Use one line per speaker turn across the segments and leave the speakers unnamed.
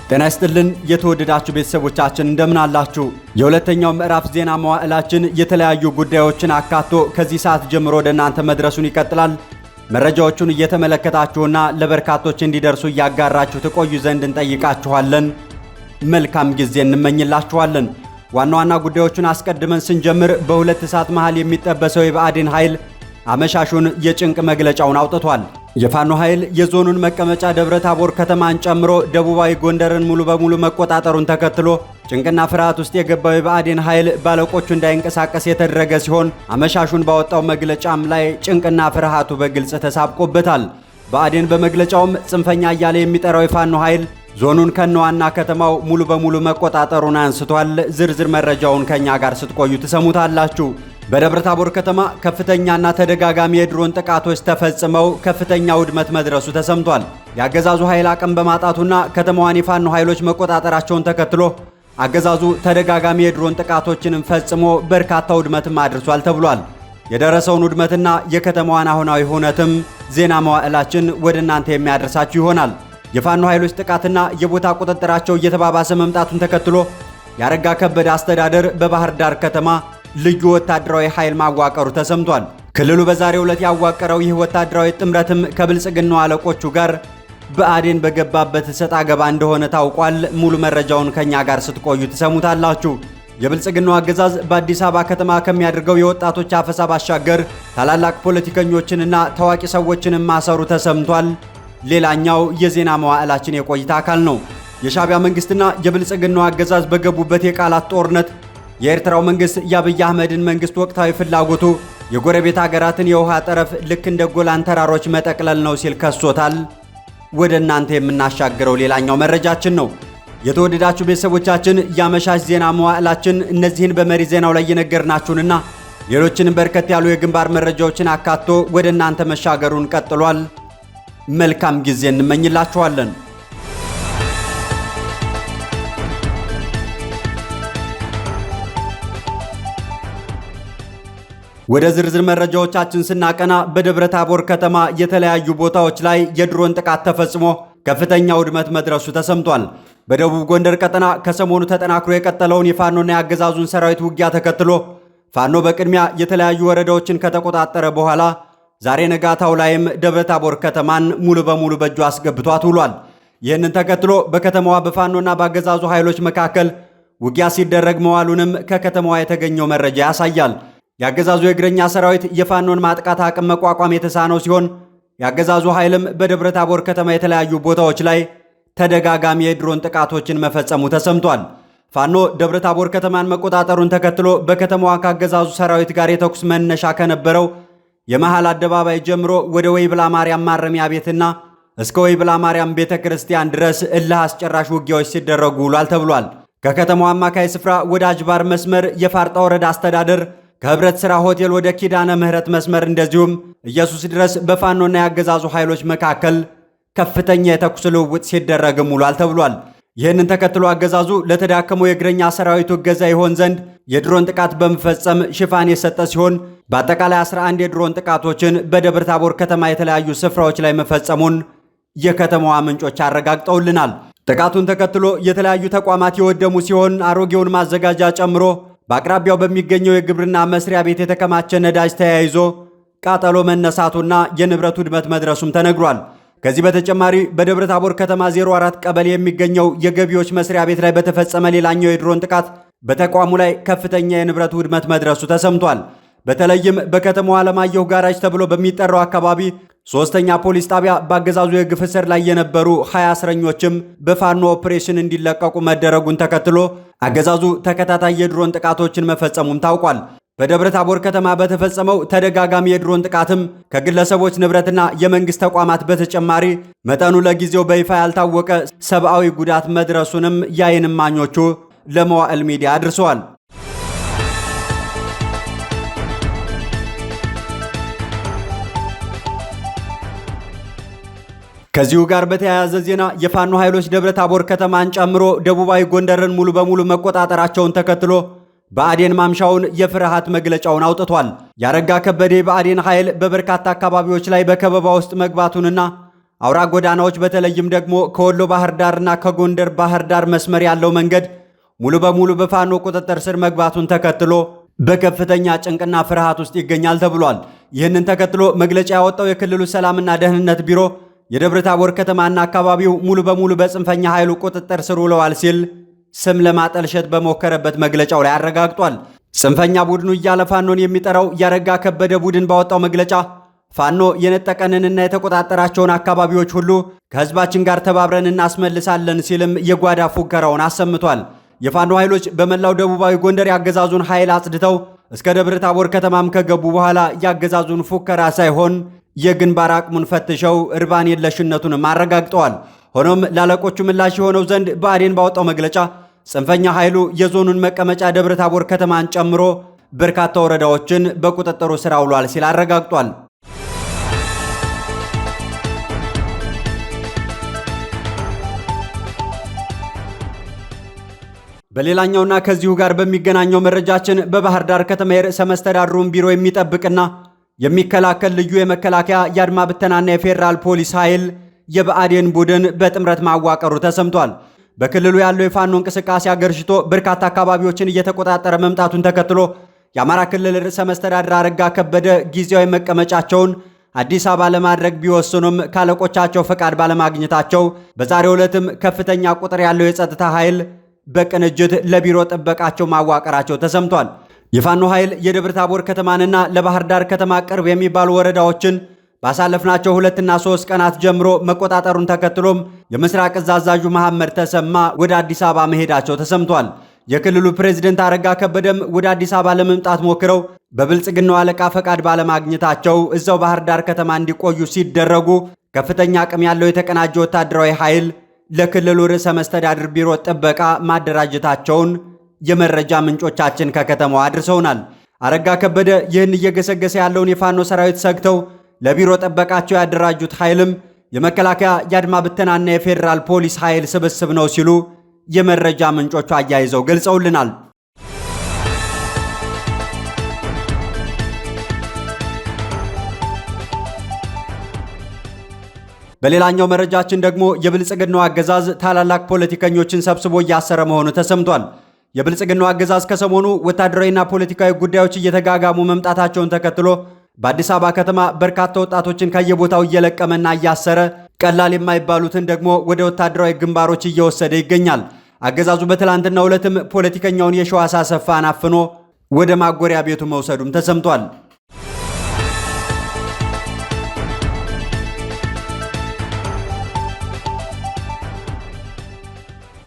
ጤና ይስጥልን የተወደዳችሁ ቤተሰቦቻችን እንደምን አላችሁ? የሁለተኛው ምዕራፍ ዜና መዋዕላችን የተለያዩ ጉዳዮችን አካቶ ከዚህ ሰዓት ጀምሮ ወደ እናንተ መድረሱን ይቀጥላል። መረጃዎቹን እየተመለከታችሁና ለበርካቶች እንዲደርሱ ያጋራችሁ ተቆዩ ዘንድ እንጠይቃችኋለን። መልካም ጊዜ እንመኝላችኋለን። ዋና ዋና ጉዳዮቹን አስቀድመን ስንጀምር በሁለት እሳት መሃል የሚጠበሰው የብአዴን ኃይል አመሻሹን የጭንቅ መግለጫውን አውጥቷል። የፋኖ ኃይል የዞኑን መቀመጫ ደብረ ታቦር ከተማን ጨምሮ ደቡባዊ ጎንደርን ሙሉ በሙሉ መቆጣጠሩን ተከትሎ ጭንቅና ፍርሃት ውስጥ የገባው የብአዴን ኃይል ባለቆቹ እንዳይንቀሳቀስ የተደረገ ሲሆን አመሻሹን ባወጣው መግለጫም ላይ ጭንቅና ፍርሃቱ በግልጽ ተሳብቆበታል። ብአዴን በመግለጫውም ጽንፈኛ እያለ የሚጠራው የፋኖ ኃይል ዞኑን ከነዋና ከተማው ሙሉ በሙሉ መቆጣጠሩን አንስቷል። ዝርዝር መረጃውን ከኛ ጋር ስትቆዩ ትሰሙታላችሁ። በደብረ ታቦር ከተማ ከፍተኛና ተደጋጋሚ የድሮን ጥቃቶች ተፈጽመው ከፍተኛ ውድመት መድረሱ ተሰምቷል። የአገዛዙ ኃይል አቅም በማጣቱና ከተማዋን የፋኖ ኃይሎች መቆጣጠራቸውን ተከትሎ አገዛዙ ተደጋጋሚ የድሮን ጥቃቶችንም ፈጽሞ በርካታ ውድመትም አድርሷል ተብሏል። የደረሰውን ውድመትና የከተማዋን አሁናዊ ሁነትም ዜና መዋዕላችን ወደ እናንተ የሚያደርሳችሁ ይሆናል። የፋኖ ኃይሎች ጥቃትና የቦታ ቁጥጥራቸው እየተባባሰ መምጣቱን ተከትሎ ያረጋ ከበደ አስተዳደር በባህር ዳር ከተማ ልዩ ወታደራዊ ኃይል ማዋቀሩ ተሰምቷል። ክልሉ በዛሬው ዕለት ያዋቀረው ይህ ወታደራዊ ጥምረትም ከብልጽግናው አለቆቹ ጋር ብአዴን በገባበት ሰጣ ገባ እንደሆነ ታውቋል። ሙሉ መረጃውን ከኛ ጋር ስትቆዩ ትሰሙታላችሁ። የብልጽግናው አገዛዝ በአዲስ አበባ ከተማ ከሚያደርገው የወጣቶች አፈሳ ባሻገር ታላላቅ ፖለቲከኞችንና ታዋቂ ሰዎችንም ማሰሩ ተሰምቷል። ሌላኛው የዜና መዋዕላችን የቆይታ አካል ነው። የሻዕቢያ መንግስትና የብልጽግናው አገዛዝ በገቡበት የቃላት ጦርነት የኤርትራው መንግስት የአብይ አህመድን መንግስት ወቅታዊ ፍላጎቱ የጎረቤት ሀገራትን የውሃ ጠረፍ ልክ እንደ ጎላን ተራሮች መጠቅለል ነው ሲል ከሶታል። ወደ እናንተ የምናሻግረው ሌላኛው መረጃችን ነው። የተወደዳችሁ ቤተሰቦቻችን የአመሻሽ ዜና መዋዕላችን እነዚህን በመሪ ዜናው ላይ የነገርናችሁንና ሌሎችንም በርከት ያሉ የግንባር መረጃዎችን አካቶ ወደ እናንተ መሻገሩን ቀጥሏል። መልካም ጊዜ እንመኝላችኋለን። ወደ ዝርዝር መረጃዎቻችን ስናቀና በደብረ ታቦር ከተማ የተለያዩ ቦታዎች ላይ የድሮን ጥቃት ተፈጽሞ ከፍተኛ ውድመት መድረሱ ተሰምቷል። በደቡብ ጎንደር ቀጠና ከሰሞኑ ተጠናክሮ የቀጠለውን የፋኖና የአገዛዙን ሰራዊት ውጊያ ተከትሎ ፋኖ በቅድሚያ የተለያዩ ወረዳዎችን ከተቆጣጠረ በኋላ ዛሬ ነጋታው ላይም ደብረ ታቦር ከተማን ሙሉ በሙሉ በእጁ አስገብቷት ውሏል። ይህንን ተከትሎ በከተማዋ በፋኖና በአገዛዙ ኃይሎች መካከል ውጊያ ሲደረግ መዋሉንም ከከተማዋ የተገኘው መረጃ ያሳያል። የአገዛዙ የእግረኛ ሰራዊት የፋኖን ማጥቃት አቅም መቋቋም የተሳነው ሲሆን የአገዛዙ ኃይልም በደብረ ታቦር ከተማ የተለያዩ ቦታዎች ላይ ተደጋጋሚ የድሮን ጥቃቶችን መፈጸሙ ተሰምቷል። ፋኖ ደብረ ታቦር ከተማን መቆጣጠሩን ተከትሎ በከተማዋ ከአገዛዙ ሰራዊት ጋር የተኩስ መነሻ ከነበረው የመሃል አደባባይ ጀምሮ ወደ ወይብላ ማርያም ማረሚያ ቤትና እስከ ወይብላ ማርያም ቤተ ክርስቲያን ድረስ እልህ አስጨራሽ ውጊያዎች ሲደረጉ ውሏል ተብሏል። ከከተማው አማካይ ስፍራ ወደ አጅባር መስመር የፋርጣ ወረዳ አስተዳደር ከህብረት ሥራ ሆቴል ወደ ኪዳነ ምህረት መስመር እንደዚሁም ኢየሱስ ድረስ በፋኖና ያገዛዙ ኃይሎች መካከል ከፍተኛ የተኩስ ልውውጥ ሲደረግም ውሏል ተብሏል። ይህንን ተከትሎ አገዛዙ ለተዳከመው የእግረኛ ሰራዊቱ እገዛ ይሆን ዘንድ የድሮን ጥቃት በመፈጸም ሽፋን የሰጠ ሲሆን በአጠቃላይ 11 የድሮን ጥቃቶችን በደብረ ታቦር ከተማ የተለያዩ ስፍራዎች ላይ መፈጸሙን የከተማዋ ምንጮች አረጋግጠውልናል። ጥቃቱን ተከትሎ የተለያዩ ተቋማት የወደሙ ሲሆን አሮጌውን ማዘጋጃ ጨምሮ በአቅራቢያው በሚገኘው የግብርና መስሪያ ቤት የተከማቸ ነዳጅ ተያይዞ ቃጠሎ መነሳቱና የንብረት ውድመት መድረሱም ተነግሯል። ከዚህ በተጨማሪ በደብረ ታቦር ከተማ 04 ቀበሌ የሚገኘው የገቢዎች መስሪያ ቤት ላይ በተፈጸመ ሌላኛው የድሮን ጥቃት በተቋሙ ላይ ከፍተኛ የንብረት ውድመት መድረሱ ተሰምቷል። በተለይም በከተማው አለማየሁ ጋራጅ ተብሎ በሚጠራው አካባቢ ሶስተኛ ፖሊስ ጣቢያ በአገዛዙ የግፍ እስር ላይ የነበሩ 20 እስረኞችም በፋኖ ኦፕሬሽን እንዲለቀቁ መደረጉን ተከትሎ አገዛዙ ተከታታይ የድሮን ጥቃቶችን መፈጸሙም ታውቋል። በደብረ ታቦር ከተማ በተፈጸመው ተደጋጋሚ የድሮን ጥቃትም ከግለሰቦች ንብረትና የመንግስት ተቋማት በተጨማሪ መጠኑ ለጊዜው በይፋ ያልታወቀ ሰብአዊ ጉዳት መድረሱንም የዓይን እማኞቹ ለመዋዕል ሚዲያ አድርሰዋል። ከዚሁ ጋር በተያያዘ ዜና የፋኖ ኃይሎች ደብረ ታቦር ከተማን ጨምሮ ደቡባዊ ጎንደርን ሙሉ በሙሉ መቆጣጠራቸውን ተከትሎ ብአዴን ማምሻውን የፍርሃት መግለጫውን አውጥቷል። ያረጋ ከበደ ብአዴን ኃይል በበርካታ አካባቢዎች ላይ በከበባ ውስጥ መግባቱንና አውራ ጎዳናዎች በተለይም ደግሞ ከወሎ ባህር ዳርና ከጎንደር ባህር ዳር መስመር ያለው መንገድ ሙሉ በሙሉ በፋኖ ቁጥጥር ስር መግባቱን ተከትሎ በከፍተኛ ጭንቅና ፍርሃት ውስጥ ይገኛል ተብሏል። ይህንን ተከትሎ መግለጫ ያወጣው የክልሉ ሰላምና ደህንነት ቢሮ የደብረ ታቦር ከተማና አካባቢው ሙሉ በሙሉ በጽንፈኛ ኃይሉ ቁጥጥር ስር ውለዋል ሲል ስም ለማጠልሸት በሞከረበት መግለጫው ላይ አረጋግጧል። ጽንፈኛ ቡድኑ እያለ ፋኖን የሚጠራው ያረጋ ከበደ ቡድን ባወጣው መግለጫ ፋኖ የነጠቀንንና የተቆጣጠራቸውን አካባቢዎች ሁሉ ከህዝባችን ጋር ተባብረን እናስመልሳለን ሲልም የጓዳ ፉከራውን አሰምቷል። የፋኖ ኃይሎች በመላው ደቡባዊ ጎንደር ያገዛዙን ኃይል አጽድተው እስከ ደብረ ታቦር ከተማም ከገቡ በኋላ ያገዛዙን ፉከራ ሳይሆን የግንባር አቅሙን ፈትሸው እርባን የለሽነቱንም አረጋግጠዋል። ሆኖም ላለቆቹ ምላሽ የሆነው ዘንድ ብአዴን ባወጣው መግለጫ ጽንፈኛ ኃይሉ የዞኑን መቀመጫ ደብረ ታቦር ከተማን ጨምሮ በርካታ ወረዳዎችን በቁጥጥሩ ስር አውሏል ሲል አረጋግጧል። በሌላኛውና ከዚሁ ጋር በሚገናኘው መረጃችን በባህር ዳር ከተማ የርዕሰ መስተዳድሩን ቢሮ የሚጠብቅና የሚከላከል ልዩ የመከላከያ የአድማ ብተናና የፌዴራል ፖሊስ ኃይል የብአዴን ቡድን በጥምረት ማዋቀሩ ተሰምቷል። በክልሉ ያለው የፋኖ እንቅስቃሴ አገርሽቶ በርካታ አካባቢዎችን እየተቆጣጠረ መምጣቱን ተከትሎ የአማራ ክልል ርዕሰ መስተዳድር አረጋ ከበደ ጊዜያዊ መቀመጫቸውን አዲስ አበባ ለማድረግ ቢወስኑም ካለቆቻቸው ፈቃድ ባለማግኘታቸው በዛሬው ዕለትም ከፍተኛ ቁጥር ያለው የጸጥታ ኃይል በቅንጅት ለቢሮ ጥበቃቸው ማዋቀራቸው ተሰምቷል። የፋኖ ኃይል የደብረ ታቦር ከተማንና ለባህር ዳር ከተማ ቅርብ የሚባሉ ወረዳዎችን ባሳለፍናቸው 2 እና 3 ቀናት ጀምሮ መቆጣጠሩን ተከትሎም የምስራቅ እዝ አዛዡ መሐመድ ተሰማ ወደ አዲስ አበባ መሄዳቸው ተሰምቷል። የክልሉ ፕሬዝደንት አረጋ ከበደም ወደ አዲስ አበባ ለመምጣት ሞክረው በብልጽግናው አለቃ ፈቃድ ባለማግኘታቸው እዛው ባህር ዳር ከተማ እንዲቆዩ ሲደረጉ ከፍተኛ አቅም ያለው የተቀናጀ ወታደራዊ ኃይል ለክልሉ ርዕሰ መስተዳድር ቢሮ ጥበቃ ማደራጀታቸውን የመረጃ ምንጮቻችን ከከተማው አድርሰውናል። አረጋ ከበደ ይህን እየገሰገሰ ያለውን የፋኖ ሰራዊት ሰግተው ለቢሮ ጥበቃቸው ያደራጁት ኃይልም የመከላከያ የአድማ ብተናና የፌዴራል ፖሊስ ኃይል ስብስብ ነው ሲሉ የመረጃ ምንጮቹ አያይዘው ገልጸውልናል። በሌላኛው መረጃችን ደግሞ የብልጽግናው አገዛዝ ታላላቅ ፖለቲከኞችን ሰብስቦ እያሰረ መሆኑ ተሰምቷል። የብልጽግናው አገዛዝ ከሰሞኑ ወታደራዊና ፖለቲካዊ ጉዳዮች እየተጋጋሙ መምጣታቸውን ተከትሎ በአዲስ አበባ ከተማ በርካታ ወጣቶችን ከየቦታው እየለቀመና እያሰረ ቀላል የማይባሉትን ደግሞ ወደ ወታደራዊ ግንባሮች እየወሰደ ይገኛል። አገዛዙ በትላንትናው ዕለትም ፖለቲከኛውን የሺዋስ አሰፋን አፍኖ ወደ ማጎሪያ ቤቱ መውሰዱም ተሰምቷል።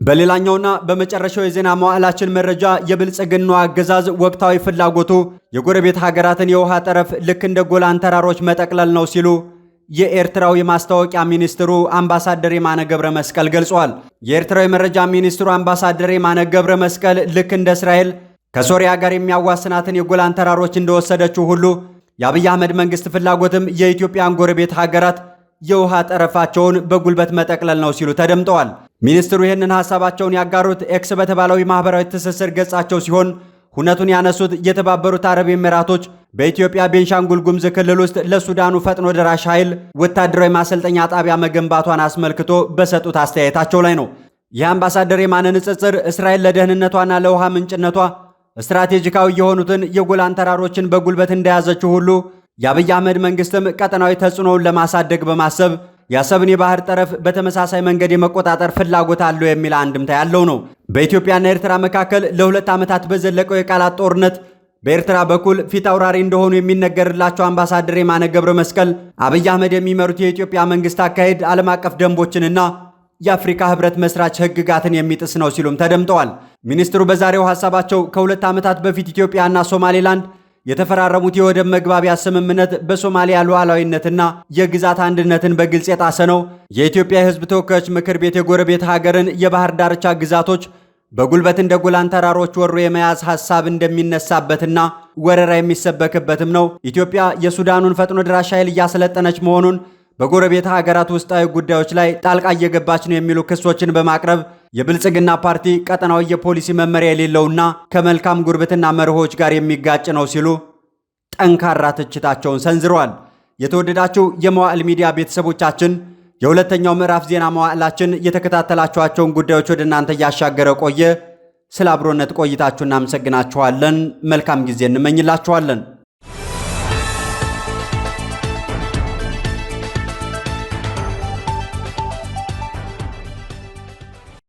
በሌላኛውና በመጨረሻው የዜና መዋዕላችን መረጃ የብልጽግናው አገዛዝ ወቅታዊ ፍላጎቱ የጎረቤት ሀገራትን የውሃ ጠረፍ ልክ እንደ ጎላን ተራሮች መጠቅለል ነው ሲሉ የኤርትራው የማስታወቂያ ሚኒስትሩ አምባሳደር የማነ ገብረ መስቀል ገልጸዋል። የኤርትራው የመረጃ ሚኒስትሩ አምባሳደር የማነ ገብረ መስቀል ልክ እንደ እስራኤል ከሶሪያ ጋር የሚያዋስናትን የጎላን ተራሮች እንደወሰደችው ሁሉ የአብይ አህመድ መንግስት ፍላጎትም የኢትዮጵያን ጎረቤት ሀገራት የውሃ ጠረፋቸውን በጉልበት መጠቅለል ነው ሲሉ ተደምጠዋል። ሚኒስትሩ ይህንን ሐሳባቸውን ያጋሩት ኤክስ በተባለው የማህበራዊ ትስስር ገጻቸው ሲሆን ሁነቱን ያነሱት የተባበሩት አረብ ኤሚራቶች በኢትዮጵያ ቤንሻንጉል ጉሙዝ ክልል ውስጥ ለሱዳኑ ፈጥኖ ደራሽ ኃይል ወታደራዊ ማሰልጠኛ ጣቢያ መገንባቷን አስመልክቶ በሰጡት አስተያየታቸው ላይ ነው። ይህ አምባሳደር የማነ ንጽጽር እስራኤል ለደህንነቷና ለውሃ ምንጭነቷ ስትራቴጂካዊ የሆኑትን የጎላን ተራሮችን በጉልበት እንደያዘችው ሁሉ የአብይ አህመድ መንግስትም ቀጠናዊ ተጽዕኖውን ለማሳደግ በማሰብ የአሰብን የባህር ጠረፍ በተመሳሳይ መንገድ የመቆጣጠር ፍላጎት አለው የሚል አንድምታ ያለው ነው። በኢትዮጵያና ኤርትራ መካከል ለ2 ዓመታት በዘለቀው የቃላት ጦርነት በኤርትራ በኩል ፊት አውራሪ እንደሆኑ የሚነገርላቸው አምባሳደር የማነ ገብረ መስቀል አብይ አህመድ የሚመሩት የኢትዮጵያ መንግስት አካሄድ ዓለም አቀፍ ደንቦችንና የአፍሪካ ህብረት መስራች ህግጋትን የሚጥስ ነው ሲሉም ተደምጠዋል። ሚኒስትሩ በዛሬው ሐሳባቸው ከ2 ዓመታት በፊት ኢትዮጵያና ሶማሌላንድ የተፈራረሙት የወደብ መግባቢያ ስምምነት በሶማሊያ ሉዓላዊነትና የግዛት አንድነትን በግልጽ የጣሰ ነው። የኢትዮጵያ የህዝብ ተወካዮች ምክር ቤት የጎረቤት ሀገርን የባህር ዳርቻ ግዛቶች በጉልበት እንደ ጎላን ተራሮች ወሮ የመያዝ ሐሳብ እንደሚነሳበትና ወረራ የሚሰበክበትም ነው። ኢትዮጵያ የሱዳኑን ፈጥኖ ድራሽ ኃይል እያሰለጠነች መሆኑን በጎረቤት ሀገራት ውስጣዊ ጉዳዮች ላይ ጣልቃ እየገባች ነው የሚሉ ክሶችን በማቅረብ የብልጽግና ፓርቲ ቀጠናዊ የፖሊሲ መመሪያ የሌለውና ከመልካም ጉርብትና መርሆች ጋር የሚጋጭ ነው ሲሉ ጠንካራ ትችታቸውን ሰንዝረዋል። የተወደዳችሁ የመዋዕል ሚዲያ ቤተሰቦቻችን የሁለተኛው ምዕራፍ ዜና መዋዕላችን የተከታተላችኋቸውን ጉዳዮች ወደ እናንተ ያሻገረ ቆየ። ስለ አብሮነት ቆይታችሁ እናመሰግናችኋለን። መልካም ጊዜ እንመኝላችኋለን።